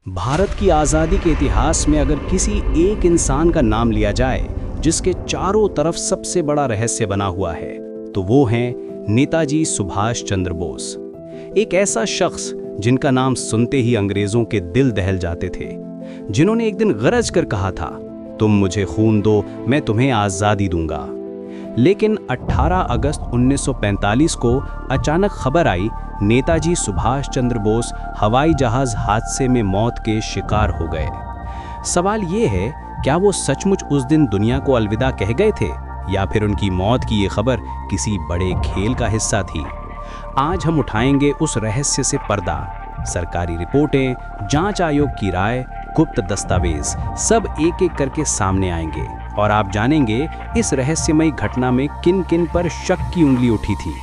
भारत की आज़ादी के इतिहास में अगर किसी एक इंसान का नाम लिया जाए जिसके चारों तरफ सबसे बड़ा रहस्य बना हुआ है तो वो हैं नेताजी सुभाष चंद्र बोस। एक ऐसा शख्स जिनका नाम सुनते ही अंग्रेजों के दिल दहल जाते थे, जिन्होंने एक दिन गरज कर कहा था, तुम मुझे खून दो मैं तुम्हें आज़ादी दूंगा। लेकिन 18 अगस्त 1945 को अचानक खबर आई नेताजी सुभाष चंद्र बोस हवाई जहाज हादसे में मौत के शिकार हो गए। सवाल ये है, क्या वो सचमुच उस दिन दुनिया को अलविदा कह गए थे या फिर उनकी मौत की ये खबर किसी बड़े खेल का हिस्सा थी? आज हम उठाएंगे उस रहस्य से पर्दा। सरकारी रिपोर्टें, जांच आयोग की राय, गुप्त दस्तावेज सब एक एक करके सामने आएंगे और आप जानेंगे इस रहस्यमयी घटना में किन किन पर शक की उंगली उठी थी।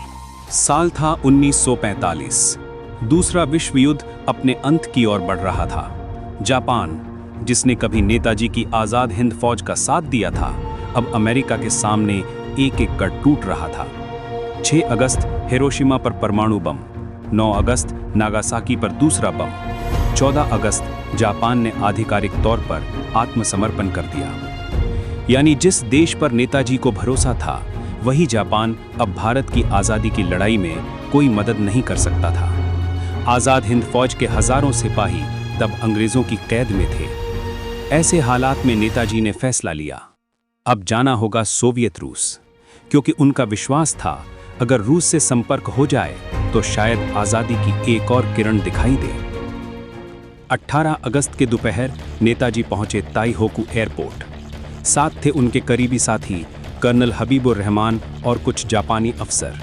साल था 1945। दूसरा विश्व युद्ध अपने अंत की ओर बढ़ रहा था। जापान, जिसने कभी नेताजी की आजाद हिंद फौज का साथ दिया था, अब अमेरिका के सामने एक एक कर टूट रहा था। 6 अगस्त हिरोशिमा पर परमाणु बम, 9 अगस्त नागासाकी पर दूसरा बम, 14 अगस्त जापान ने आधिकारिक तौर पर आत्मसमर्पण कर दिया। यानी जिस देश पर नेताजी को भरोसा था, वही जापान अब भारत की आज़ादी की लड़ाई में कोई मदद नहीं कर सकता था। आज़ाद हिंद फौज के हजारों सिपाही तब अंग्रेजों की कैद में थे। ऐसे हालात में नेताजी ने फैसला लिया, अब जाना होगा सोवियत रूस, क्योंकि उनका विश्वास था अगर रूस से संपर्क हो जाए तो शायद आज़ादी की एक और किरण दिखाई दे। 18 अगस्त के दोपहर नेताजी पहुंचे ताइहोकू एयरपोर्ट। साथ थे उनके करीबी साथी कर्नल हबीबुर रहमान और कुछ जापानी अफसर।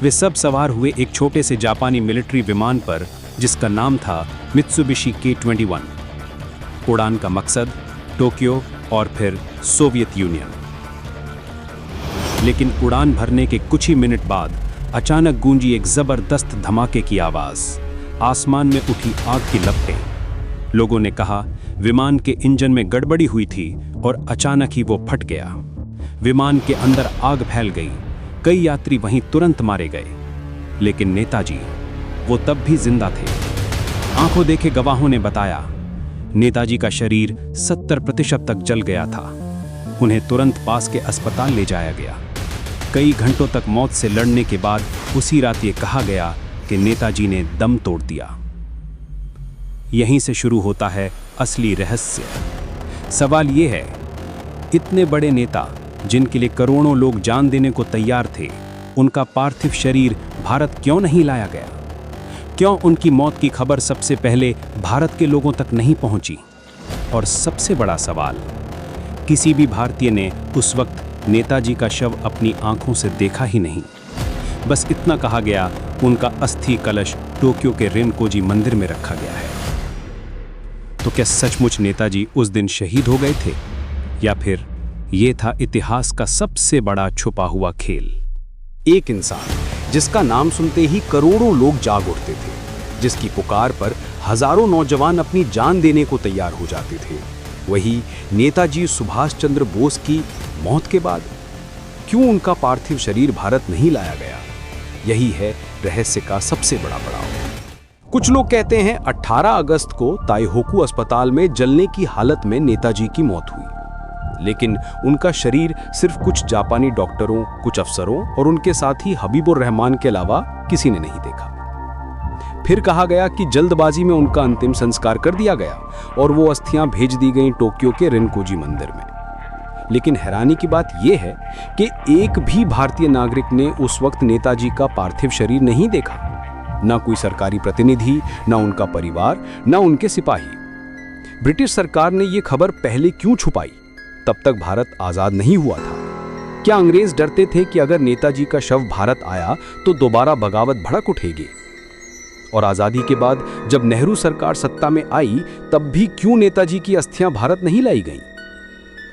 वे सब सवार हुए एक छोटे से जापानी मिलिट्री विमान पर जिसका नाम था मित्सुबिशी K-21। उड़ान का मकसद टोक्यो और फिर सोवियत यूनियन। लेकिन उड़ान भरने के कुछ ही मिनट बाद अचानक गूंजी एक जबरदस्त धमाके की आवाज। आसमान में उठी आग की लपटें। लोगों ने कहा विमान के इंजन में गड़बड़ी हुई थी और अचानक ही वो फट गया। विमान के अंदर आग फैल गई। कई यात्री वहीं तुरंत मारे गए। लेकिन नेताजी, वो तब भी जिंदा थे। आंखों देखे गवाहों ने बताया, नेताजी का शरीर 70% तक जल गया था। उन्हें तुरंत पास के अस्पताल ले जाया गया। कई घंटों तक मौत से लड़ने के बाद उसी रात ये कहा गया कि नेताजी ने दम तोड़ दिया। यहीं से शुरू होता है असली रहस्य। सवाल ये है, इतने बड़े नेता जिनके लिए करोड़ों लोग जान देने को तैयार थे, उनका पार्थिव शरीर भारत क्यों नहीं लाया गया? क्यों उनकी मौत की खबर सबसे पहले भारत के लोगों तक नहीं पहुंची? और सबसे बड़ा सवाल, किसी भी भारतीय ने उस वक्त नेताजी का शव अपनी आंखों से देखा ही नहीं। बस इतना कहा गया, उनका अस्थि कलश टोक्यो के रेनकोजी मंदिर में रखा गया है। तो क्या सचमुच नेताजी उस दिन शहीद हो गए थे, या फिर ये था इतिहास का सबसे बड़ा छुपा हुआ खेल? एक इंसान जिसका नाम सुनते ही करोड़ों लोग जाग उठते थे, जिसकी पुकार पर हजारों नौजवान अपनी जान देने को तैयार हो जाते थे, वही नेताजी सुभाष चंद्र बोस की मौत के बाद क्यों उनका पार्थिव शरीर भारत नहीं लाया गया? यही है रहस्य का सबसे बड़ा पड़ाव। कुछ लोग कहते हैं 18 अगस्त को ताइहोकू अस्पताल में जलने की हालत में नेताजी की मौत हुई, लेकिन उनका शरीर सिर्फ कुछ जापानी डॉक्टरों, कुछ अफसरों और उनके साथी हबीबुर रहमान के अलावा किसी ने नहीं देखा। फिर कहा गया कि जल्दबाजी में उनका अंतिम संस्कार कर दिया गया और वो अस्थियां भेज दी गईं टोक्यो के रेनकोजी मंदिर में। लेकिन हैरानी की बात यह है कि एक भी भारतीय नागरिक ने उस वक्त नेताजी का पार्थिव शरीर नहीं देखा। ना कोई सरकारी प्रतिनिधि, ना उनका परिवार, ना उनके सिपाही। ब्रिटिश सरकार ने यह खबर पहले क्यों छुपाई? तब तक भारत आजाद नहीं हुआ था। क्या अंग्रेज डरते थे कि अगर नेताजी का शव भारत आया तो दोबारा बगावत भड़क उठेगी? और आजादी के बाद जब नेहरू सरकार सत्ता में आई, तब भी क्यों नेताजी की अस्थियां भारत नहीं लाई गईं?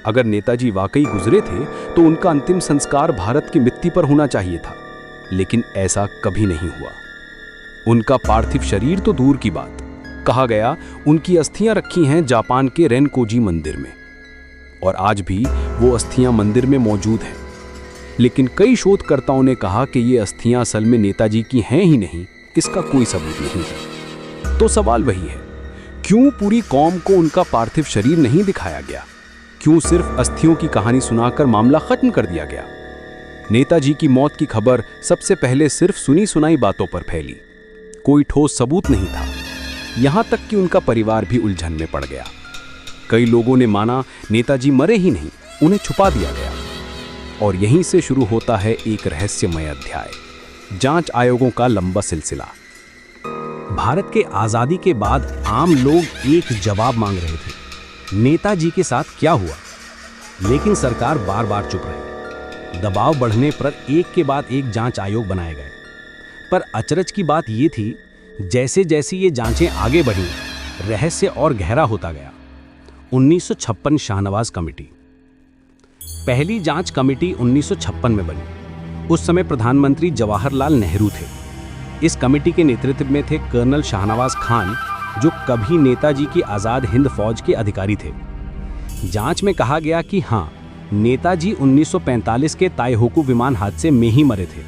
अगर नेताजी वाकई गुजरे थे तो उनका अंतिम संस्कार भारत की मिट्टी पर होना चाहिए था, लेकिन ऐसा कभी नहीं हुआ। उनका पार्थिव शरीर तो दूर की बात, कहा गया उनकी अस्थियां रखी हैं जापान के रेनकोजी मंदिर में, और आज भी वो अस्थियां मंदिर में मौजूद हैं। लेकिन कई शोधकर्ताओं ने कहा कि ये अस्थियां असल में नेताजी की हैं ही नहीं, इसका कोई सबूत नहीं है। तो सवाल वही है, क्यों पूरी कौम को उनका पार्थिव शरीर नहीं दिखाया गया? क्यों सिर्फ अस्थियों की कहानी सुनाकर मामला खत्म कर दिया गया? नेताजी की मौत की खबर सबसे पहले सिर्फ सुनी सुनाई बातों पर फैली। कोई ठोस सबूत नहीं था। यहां तक कि उनका परिवार भी उलझन में पड़ गया। कई लोगों ने माना नेताजी मरे ही नहीं, उन्हें छुपा दिया गया। और यहीं से शुरू होता है एक रहस्यमय अध्याय, जांच आयोगों का लंबा सिलसिला। भारत के आजादी के बाद आम लोग एक जवाब मांग रहे थे, नेताजी के साथ क्या हुआ? लेकिन सरकार बार बार चुप रही। दबाव बढ़ने पर एक के बाद एक जांच आयोग बनाए गए। पर अचरज की बात यह थी, जैसे जैसे ये जांचें आगे बढ़ी, रहस्य और गहरा होता गया। 1956 शाहनवाज कमेटी। पहली जांच कमेटी 1956 में बनी। उस समय प्रधानमंत्री जवाहरलाल नेहरू थे। इस कमेटी के नेतृत्व में थे कर्नल शाहनवाज खान, जो कभी नेताजी की आज़ाद हिंद फौज के अधिकारी थे। जांच में कहा गया कि हां, नेताजी 1945 के ताइहोकू विमान हादसे में ही मरे थे।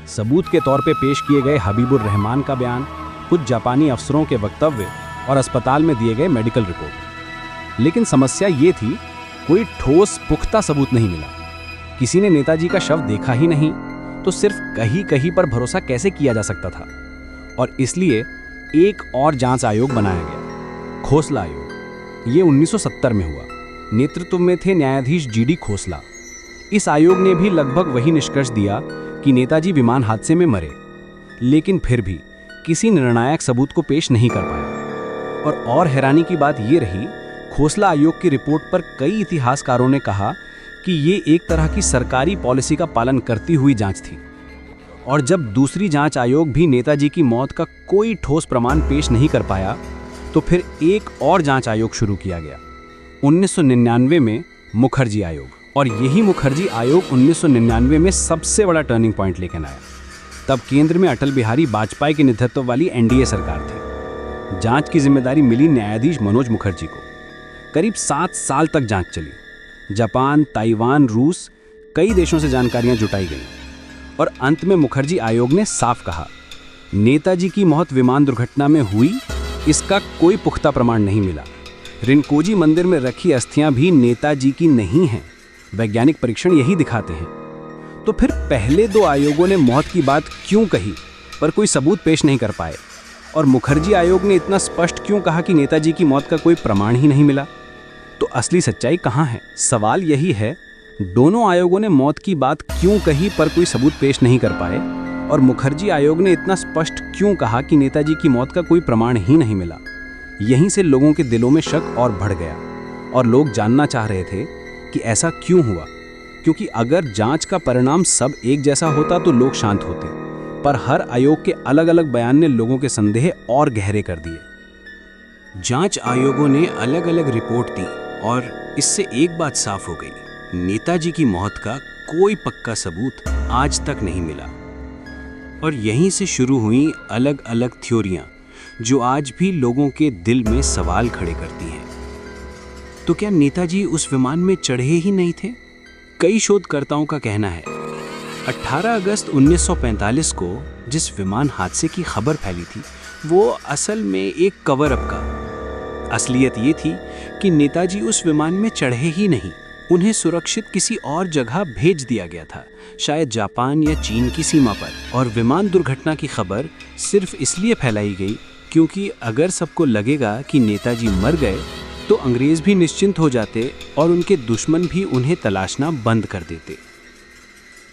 सबूत के तौर पे पेश किए गए हबीबुर रहमान का बयान, कुछ जापानी अफसरों के वक्तव्य और अस्पताल में दिए गए मेडिकल रिपोर्ट। लेकिन समस्या ये थी, कोई ठोस पुख्ता सबूत नहीं मिला। किसी ने नेताजी का शव देखा ही नहीं, तो सिर्फ कहीं कहीं पर भरोसा कैसे किया जा सकता था? और इसलिए एक और जांच आयोग बनाया गया, खोसला आयोग। ये 1970 में हुआ। नेतृत्व में थे न्यायाधीश जीडी खोसला। इस आयोग ने भी लगभग वही निष्कर्ष दिया कि नेताजी विमान हादसे में मरे, लेकिन फिर भी किसी निर्णायक सबूत को पेश नहीं कर पाया। और हैरानी की बात यह रही, खोसला आयोग की रिपोर्ट पर कई इतिहासकारों ने कहा कि ये एक तरह की सरकारी पॉलिसी का पालन करती हुई जांच थी। और जब दूसरी जांच आयोग भी नेताजी की मौत का कोई ठोस प्रमाण पेश नहीं कर पाया, तो फिर एक और जांच आयोग शुरू किया गया 1999 में, मुखर्जी आयोग। और यही मुखर्जी आयोग 1999 में सबसे बड़ा टर्निंग पॉइंट लेकर आया। तब केंद्र में अटल बिहारी वाजपेयी के नेतृत्व वाली एनडीए सरकार थी। जांच की जिम्मेदारी मिली न्यायाधीश मनोज मुखर्जी को। करीब 7 साल तक जांच चली। जापान, ताइवान, रूस, कई देशों से जानकारियां जुटाई गईं। और अंत में मुखर्जी आयोग ने साफ कहा, नेताजी की मौत विमान दुर्घटना में हुई, इसका कोई पुख्ता प्रमाण नहीं मिला। रिनकोजी मंदिर में रखी अस्थियां भी नेताजी की नहीं हैं। वैज्ञानिक परीक्षण यही दिखाते हैं। तो फिर पहले 2 आयोगों ने मौत की बात क्यों कही, पर कोई सबूत पेश नहीं कर पाए? और मुखर्जी आयोग ने इतना स्पष्ट क्यों कहा कि नेताजी की मौत का कोई प्रमाण ही नहीं मिला? तो असली सच्चाई कहाँ है? सवाल यही है, दोनों आयोगों ने मौत की बात क्यों कही पर कोई सबूत पेश नहीं कर पाए? और मुखर्जी आयोग ने इतना स्पष्ट क्यों कहा कि नेताजी की मौत का कोई प्रमाण ही नहीं मिला? यहीं से लोगों के दिलों में शक और बढ़ गया। और लोग जानना चाह रहे थे कि ऐसा क्यों हुआ, क्योंकि अगर जांच का परिणाम सब एक जैसा होता तो लोग शांत होते। पर हर आयोग के अलग अलग बयान ने लोगों के संदेह और गहरे कर दिए। जांच आयोगों ने अलग अलग रिपोर्ट दी और इससे एक बात साफ हो गई, नेताजी की मौत का कोई पक्का सबूत आज तक नहीं मिला। और यहीं से शुरू हुई अलग अलग थ्योरियां, जो आज भी लोगों के दिल में सवाल खड़े करती हैं। तो क्या नेताजी उस विमान में चढ़े ही नहीं थे? कई शोधकर्ताओं का कहना है 18 अगस्त 1945 को जिस विमान हादसे की खबर फैली थी, वो असल में एक कवर अप का। असलियत ये थी कि नेताजी उस विमान में चढ़े ही नहीं, उन्हें सुरक्षित किसी और जगह भेज दिया गया था, शायद जापान या चीन की सीमा पर। और विमान दुर्घटना की खबर सिर्फ इसलिए फैलाई गई क्योंकि अगर सबको लगेगा कि नेताजी मर गए, तो अंग्रेज भी निश्चिंत हो जाते और उनके दुश्मन भी उन्हें तलाशना बंद कर देते।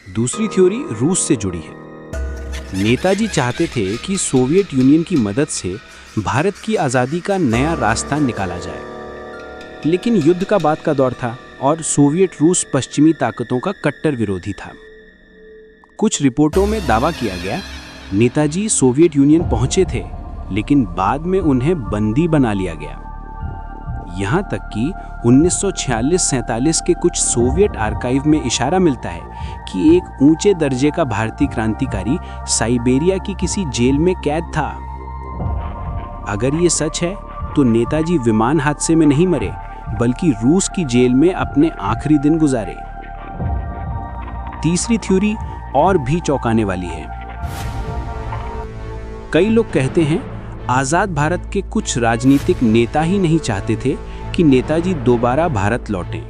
दूसरी थ्योरी रूस से जुड़ी है। नेताजी चाहते थे कि सोवियत यूनियन की मदद से भारत की आज़ादी का नया रास्ता निकाला जाए। लेकिन युद्ध का बाद का दौर था और सोवियत रूस पश्चिमी ताकतों का कट्टर विरोधी था। कुछ रिपोर्टों में दावा किया गया नेताजी सोवियत यूनियन पहुंचे थे, लेकिन बाद में उन्हें बंदी बना लिया गया। यहाँ तक कि 1946-47 के कुछ सोवियत आर्काइव में इशारा मिलता है कि एक ऊंचे दर्जे का भारतीय क्रांतिकारी साइबेरिया की किसी जेल में कैद था। अगर ये सच है तो नेताजी विमान हादसे में नहीं मरे, बल्कि रूस की जेल में अपने आखिरी दिन गुजारे। तीसरी थ्योरी और भी चौंकाने वाली है। कई लोग कहते हैं आज़ाद भारत के कुछ राजनीतिक नेता ही नहीं चाहते थे कि नेताजी दोबारा भारत लौटें,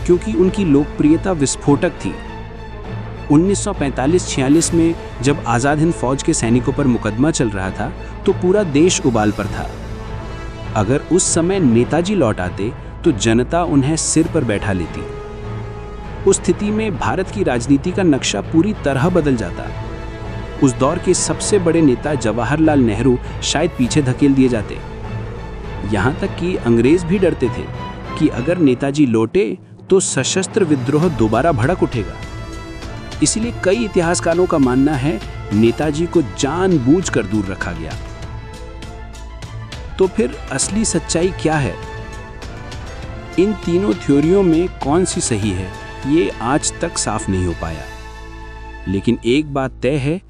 क्योंकि उनकी लोकप्रियता विस्फोटक थी। 1945-46 में जब आज़ाद हिंद फौज के सैनिकों पर मुकदमा चल रहा था तो पूरा देश उबाल पर था। अगर उस समय नेताजी लौट आते तो जनता उन्हें सिर पर बैठा लेती। उस स्थिति में भारत की राजनीति का नक्शा पूरी तरह बदल जाता। उस दौर के सबसे बड़े नेता जवाहरलाल नेहरू शायद पीछे धकेल दिए जाते। यहाँ तक कि अंग्रेज भी डरते थे कि अगर नेताजी लौटे तो सशस्त्र विद्रोह दोबारा भड़क उठेगा। इसीलिए कई इतिहासकारों का मानना है नेताजी को जानबूझकर दूर रखा गया। तो फिर असली सच्चाई क्या है? इन तीनों थ्योरियों में कौन सी सही है, ये आज तक साफ नहीं हो पाया। लेकिन एक बात तय है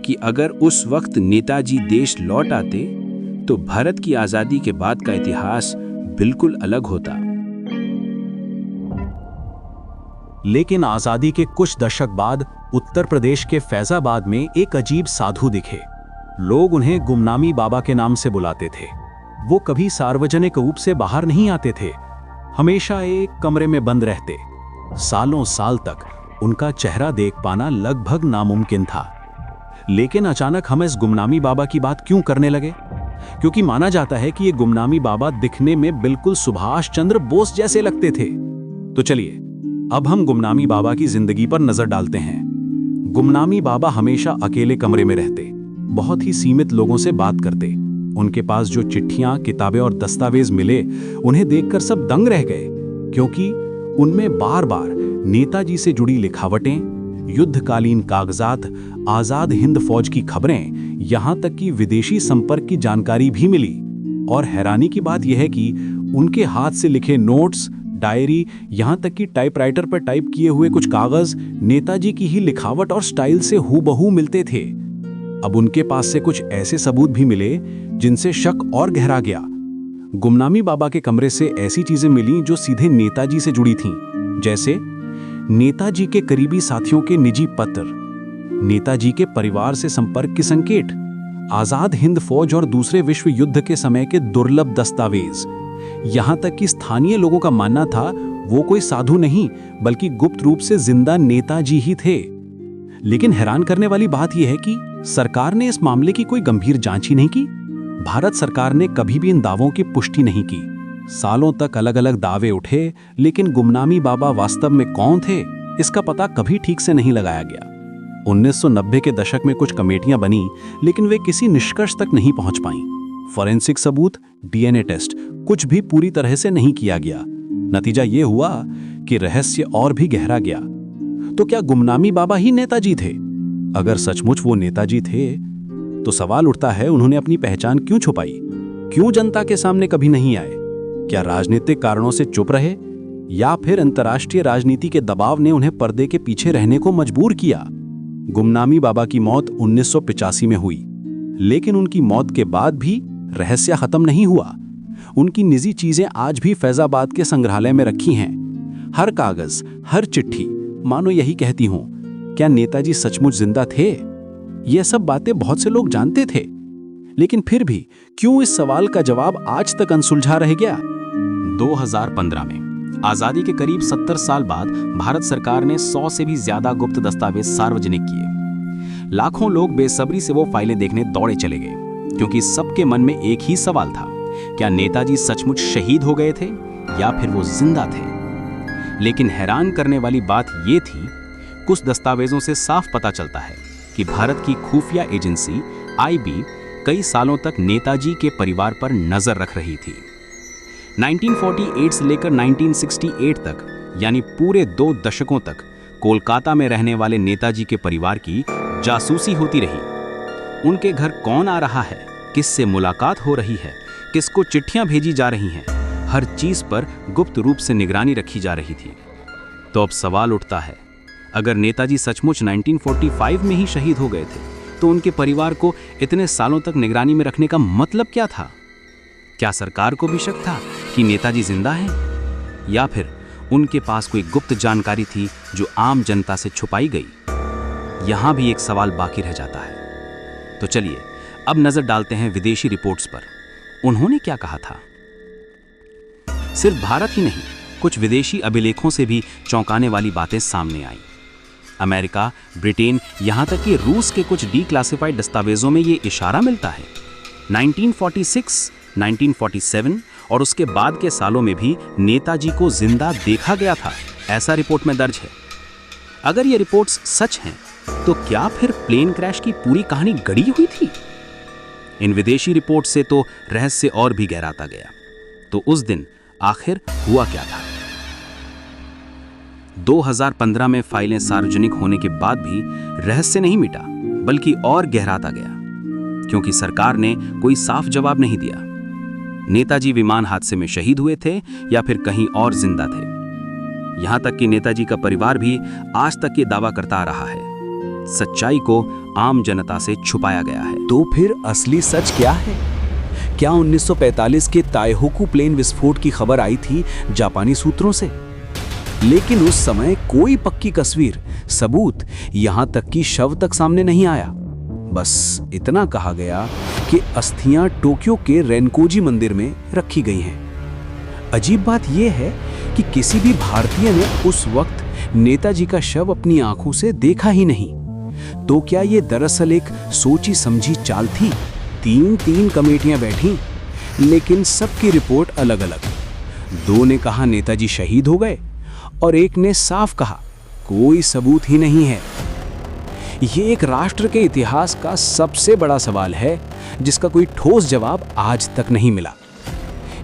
कि अगर उस वक्त नेताजी देश लौट आते तो भारत की आजादी के बाद का इतिहास बिल्कुल अलग होता। लेकिन आजादी के कुछ दशक बाद उत्तर प्रदेश के फैजाबाद में एक अजीब साधु दिखे। लोग उन्हें गुमनामी बाबा के नाम से बुलाते थे। वो कभी सार्वजनिक रूप से बाहर नहीं आते थे, हमेशा एक कमरे में बंद रहते। सालों साल तक उनका चेहरा देख पाना लगभग नामुमकिन था। लेकिन अचानक हम इस गुमनामी बाबा की बात क्यों करने लगे? क्योंकि माना जाता है कि ये गुमनामी बाबा दिखने में बिल्कुल सुभाष चंद्र बोस जैसे लगते थे। तो चलिए अब हम गुमनामी बाबा की जिंदगी पर नजर डालते हैं। गुमनामी बाबा हमेशा अकेले कमरे में रहते, बहुत ही सीमित लोगों से बात करते। उनके पास जो चिट्ठियां, किताबें और दस्तावेज मिले, उन्हें देखकर सब दंग रह गए, क्योंकि उनमें बार बार नेताजी से जुड़ी लिखावटें, युद्धकालीन कागजात, आजाद हिंद फौज की खबरें, यहां तक कि विदेशी संपर्क की जानकारी भी मिली। और हैरानी की बात यह है कि उनके हाथ से लिखे नोट्स, डायरी, यहां तक कि टाइपराइटर पर टाइप किए हुए कुछ कागज नेताजी की ही लिखावट और स्टाइल से हूबहू मिलते थे। अब उनके पास से कुछ ऐसे सबूत भी मिले जिनसे शक और गहरा गया। गुमनामी बाबा के कमरे से ऐसी चीजें मिली जो सीधे नेताजी से जुड़ी थीं, जैसे नेताजी के करीबी साथियों के निजी पत्र, नेताजी के परिवार से संपर्क के संकेत, आजाद हिंद फौज और दूसरे विश्व युद्ध के समय के दुर्लभ दस्तावेज। यहां तक कि स्थानीय लोगों का मानना था वो कोई साधु नहीं बल्कि गुप्त रूप से जिंदा नेताजी ही थे। लेकिन हैरान करने वाली बात यह है कि सरकार ने इस मामले की कोई गंभीर जांच ही नहीं की। भारत सरकार ने कभी भी इन दावों की पुष्टि नहीं की। सालों तक अलग अलग दावे उठे, लेकिन गुमनामी बाबा वास्तव में कौन थे, इसका पता कभी ठीक से नहीं लगाया गया। 1990 के दशक में कुछ कमेटियां बनी, लेकिन वे किसी निष्कर्ष तक नहीं पहुंच पाईं। फॉरेंसिक सबूत, डीएनए टेस्ट, कुछ भी पूरी तरह से नहीं किया गया। नतीजा ये हुआ कि रहस्य और भी गहरा गया। तो क्या गुमनामी बाबा ही नेताजी थे? अगर सचमुच वो नेताजी थे तो सवाल उठता है उन्होंने अपनी पहचान क्यों छुपाई? क्यों जनता के सामने कभी नहीं आए? क्या राजनीतिक कारणों से चुप रहे, या फिर अंतर्राष्ट्रीय राजनीति के दबाव ने उन्हें पर्दे के पीछे रहने को मजबूर किया? गुमनामी बाबा की मौत 1985 में हुई, लेकिन उनकी मौत के बाद भी रहस्य खत्म नहीं हुआ। उनकी निजी चीजें आज भी फैजाबाद के संग्रहालय में रखी हैं। हर कागज, हर चिट्ठी मानो यही कहती हों, क्या नेताजी सचमुच जिंदा थे? यह सब बातें बहुत से लोग जानते थे, लेकिन फिर भी क्यों इस सवाल का जवाब आज तक अनसुलझा रह गया? 2015 में आजादी के करीब 70 साल बाद भारत सरकार ने 100 से भी ज्यादा गुप्त दस्तावेज सार्वजनिक किए। लाखों लोग बेसब्री से वो फाइलें देखने दौड़े चले गए, क्योंकि सबके मन में एक ही सवाल था, क्या नेताजी सचमुच शहीद हो गए थे या फिर वो जिंदा थे? लेकिन हैरान करने वाली बात ये थी, कुछ दस्तावेजों से साफ पता चलता है कि भारत की खुफिया एजेंसी आईबी कई सालों तक नेताजी के परिवार पर नजर रख रही थी। 1948 से लेकर 1968 तक, यानी पूरे 2 दशकों तक कोलकाता में रहने वाले नेताजी के परिवार की जासूसी होती रही। उनके घर कौन आ रहा है, किससे मुलाकात हो रही है, किसको चिट्ठियां भेजी जा रही हैं, हर चीज पर गुप्त रूप से निगरानी रखी जा रही थी। तो अब सवाल उठता है, अगर नेताजी सचमुच 1945 में ही शहीद हो गए थे, तो उनके परिवार को इतने सालों तक निगरानी में रखने का मतलब क्या था? क्या सरकार को भी शक था कि नेताजी जिंदा हैं, या फिर उनके पास कोई गुप्त जानकारी थी जो आम जनता से छुपाई गई? यहां भी एक सवाल बाकी रह जाता है। तो चलिए अब नजर डालते हैं विदेशी रिपोर्ट्स पर। उन्होंने क्या कहा था? सिर्फ भारत ही नहीं, कुछ विदेशी अभिलेखों से भी चौंकाने वाली बातें सामने आई। अमेरिका, ब्रिटेन, यहां तक कि रूस के कुछ डीक्लासिफाइड दस्तावेजों में यह इशारा मिलता है। 1946, 1947 और उसके बाद के सालों में भी नेताजी को जिंदा देखा गया था, ऐसा रिपोर्ट में दर्ज है। अगर ये रिपोर्ट्स सच हैं, तो क्या फिर प्लेन क्रैश की पूरी कहानी गढ़ी हुई थी? इन विदेशी रिपोर्ट से तो रहस्य और भी गहराता गया। तो उस दिन आखिर हुआ क्या था? 2015 में फाइलें सार्वजनिक होने के बाद भी रहस्य नहीं मिटा, बल्कि और गहराता गया, क्योंकि सरकार ने कोई साफ जवाब नहीं दिया। नेताजी विमान हादसे में शहीद हुए थे या फिर कहीं और जिंदा थे? यहां तक कि नेताजी का परिवार भी आज तक ये दावा करता आ रहा है। सच्चाई को आम जनता से छुपाया गया है। तो फिर असली सच क्या है? क्या 1945 के ताइहोकू प्लेन विस्फोट की खबर आई थी जापानी सूत्रों से? लेकिन उस समय कोई पक्की तस्वीर, सबूत, यहां तक कि शव तक सामने नहीं आया। बस इतना कहा गया कि अस्थियां टोक्यो के रेनकोजी मंदिर में रखी गई हैं। अजीब बात यह है कि किसी भी भारतीय ने उस वक्त नेताजी का शव अपनी आंखों से देखा ही नहीं। तो क्या ये दरअसल एक सोची समझी चाल थी? तीन कमेटियां बैठी, लेकिन सबकी रिपोर्ट अलग अलग। दो ने कहा नेताजी शहीद हो गए और एक ने साफ कहा कोई सबूत ही नहीं है। ये एक राष्ट्र के इतिहास का सबसे बड़ा सवाल है, जिसका कोई ठोस जवाब आज तक नहीं मिला।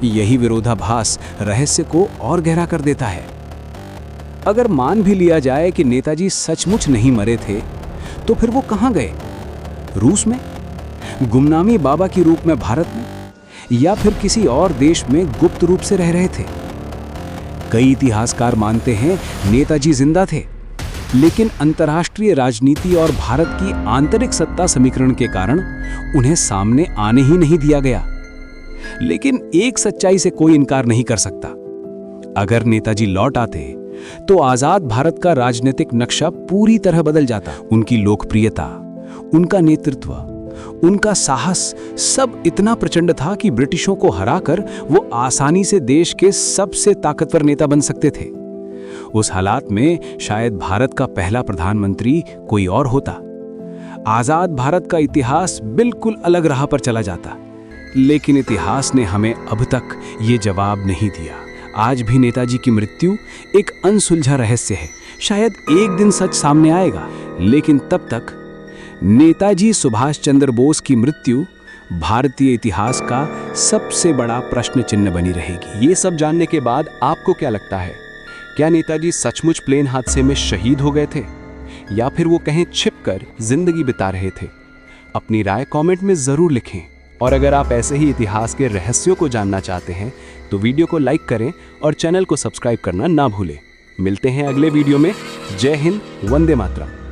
यही विरोधाभास रहस्य को और गहरा कर देता है। अगर मान भी लिया जाए कि नेताजी सचमुच नहीं मरे थे, तो फिर वो कहां गए? रूस में, गुमनामी बाबा के रूप में भारत में, या फिर किसी और देश में गुप्त रूप से रह रहे थे? कई इतिहासकार मानते हैं नेताजी जिंदा थे, लेकिन अंतर्राष्ट्रीय राजनीति और भारत की आंतरिक सत्ता समीकरण के कारण उन्हें सामने आने ही नहीं दिया गया। लेकिन एक सच्चाई से कोई इनकार नहीं कर सकता, अगर नेताजी लौट आते तो आजाद भारत का राजनीतिक नक्शा पूरी तरह बदल जाता। उनकी लोकप्रियता, उनका नेतृत्व, उनका साहस सब इतना प्रचंड था कि ब्रिटिशों को हराकर वो आसानी से देश के सबसे ताकतवर नेता बन सकते थे। उस हालात में शायद भारत का पहला प्रधानमंत्री कोई और होता। आजाद भारत का इतिहास बिल्कुल अलग राह पर चला जाता। लेकिन इतिहास ने हमें अब तक ये जवाब नहीं दिया। आज भी नेताजी की मृत्यु एक अनसुलझा रहस्य है। शायद एक दिन सच सामने आएगा, लेकिन तब तक नेताजी सुभाष चंद्र बोस की मृत्यु भारतीय इतिहास का सबसे बड़ा प्रश्न चिन्ह बनी रहेगी। ये सब जानने के बाद आपको क्या लगता है? क्या नेताजी सचमुच प्लेन हादसे में शहीद हो गए थे, या फिर वो कहीं छिपकर जिंदगी बिता रहे थे? अपनी राय कमेंट में जरूर लिखें। और अगर आप ऐसे ही इतिहास के रहस्यों को जानना चाहते हैं तो वीडियो को लाइक करें और चैनल को सब्सक्राइब करना ना भूलें। मिलते हैं अगले वीडियो में। जय हिंद, वंदे मातरम।